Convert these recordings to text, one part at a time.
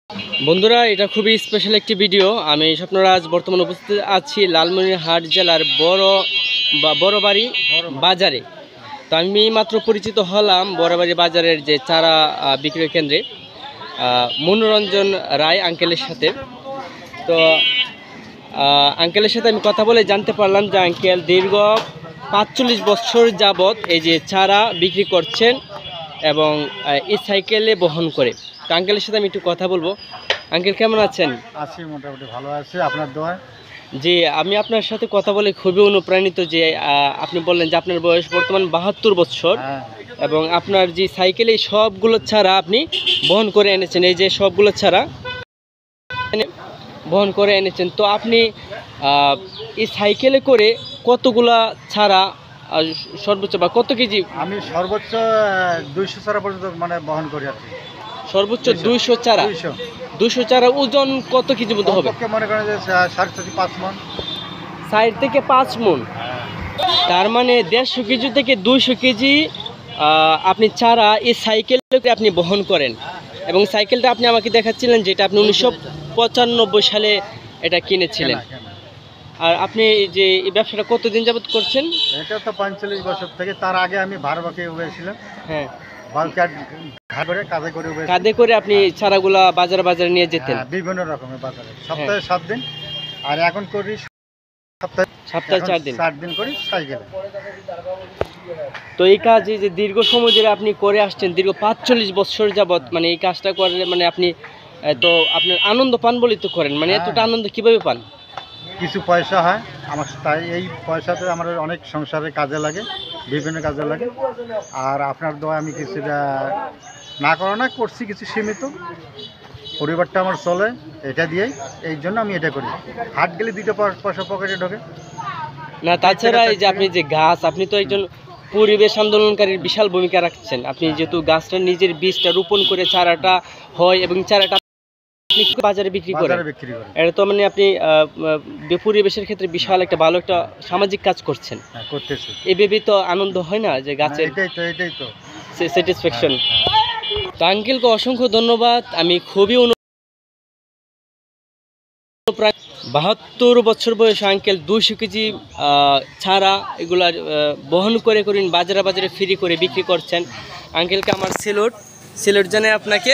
বন্ধুরা, এটা খুবই স্পেশাল একটি ভিডিও। আমি স্বপ্নরাজ বর্তমানে উপস্থিত আছি লালমনিরহাট জেলার বড়বাড়ি বাজারে। তো আমি মাত্র পরিচিত হলাম বড়বাড়ি বাজারের যে চারা বিক্রয় কেন্দ্রে মনোরঞ্জন রায় আঙ্কেলের সাথে। তো আঙ্কেলের সাথে আমি কথা বলে জানতে পারলাম যে আঙ্কেল দীর্ঘ ৪৫ বছর যাবৎ এই যে চারা বিক্রি করছেন এবং এই সাইকেলে বহন করে। তো আঙ্কেলের সাথে আমি একটু কথা বলবো। আঙ্কেল কেমন আছেন? আছি, মোটামুটি ভালো আছি, আপনার দোয়ায়। জি, আমি আপনার সাথে কথা বলে খুবই অনুপ্রাণিত যে আপনি বললেন যে আপনার বয়স বর্তমান ৭২ বছর এবং আপনার যে সাইকেলে সবগুলো ছাড়া আপনি বহন করে এনেছেন, এই যে সবগুলো ছাড়া বহন করে এনেছেন। তো আপনি এই সাইকেলে করে কতগুলা ছাড়া সর্বোচ্চ বা কত কেজি? আমি সর্বোচ্চ ২০০ চারা পর্যন্ত মানে বহন করি আর কি। সর্বোচ্চ ২০০ চারা। ২০০ চারা ওজন কত কেজি মতো হবে? মনে করেন যে ৪.৫ থেকে ৫ মণ। ৪ থেকে ৫ মণ। তার মানে ১৫০ কেজি থেকে ২০০ কেজি আপনি চারা এই সাইকেলটাকে আপনি বহন করেন। এবং সাইকেলটা আপনি আমাকে দেখাচ্ছিলেন যেটা আপনি ১৯৯৫ সালে এটা কিনেছিলেন। আর আপনি যে এই ব্যবসাটা কতদিন যাবত করছেন? এটা তো ৪৫ বছর থেকে। তার আগে আমি ভাড়াবাকি উঠেছিলাম। হ্যাঁ, কাঁধে করে আপনি চারাগুলা বাজারে নিয়ে যেতেন? বিভিন্ন রকমের বাজারে, সপ্তাহে ৭ দিন। আর এখন করি সপ্তাহে ৪ দিন করি সাইকেলে। তো এই কাজ এই যে দীর্ঘ সময় ধরে আপনি করে আসছেন, দীর্ঘ ৪৫ বছর যাবত, মানে এই কাজটা করলে মানে আপনি তো আপনার আনন্দ পান বলেই তো করেন, মানে এতটা আনন্দ কিভাবে পান? কিছু পয়সা হয় আমার, তাই এই পয়সাতে আমার অনেক সংসারে কাজে লাগে, বিভিন্ন কাজে লাগে। আর আপনার দোয়া আমি কিছুটা না করো না করছি, কিছু সীমিত পরিবারটা আমার চলে এটা দিয়েই। এই জন্য আমি এটা করি। হাট গেলে 2টা পয়সা পকেটে ঢোকে না। তাছাড়া এই যে আপনি যে গাছ, আপনি তো একজন পরিবেশ আন্দোলনকারীর বিশাল ভূমিকা রাখছেন। আপনি যেহেতু গাছটা নিজের বীজটা রোপণ করে চারাটা হয় এবং চারাটা বাজারে বিক্রি করেন, এটা তো মানে আপনি পরিবেশের ক্ষেত্রে বিশাল একটা ভালো একটা সামাজিক কাজ করছেন। করতেছি, এভাবেই তো আনন্দ হয় না যে গাছের এটাই তো স্যাটিসফ্যাকশন। তো আঙ্কেলকে অসংখ্য ধন্যবাদ। আমি খুবই ৭২ বছর বয়স আঙ্কেল ২০০ কেজি ছাড়া এগুলা বহন করে বাজারে ফ্রি করে বিক্রি করছেন। আঙ্কেলকে আমার সিলেট জানে আপনাকে।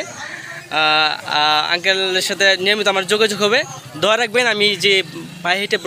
আঙ্কেলের সাথে নিয়মিত আমার যোগাযোগ হবে, দোয়া রাখবেন। আমি যে পায়ে হেঁটে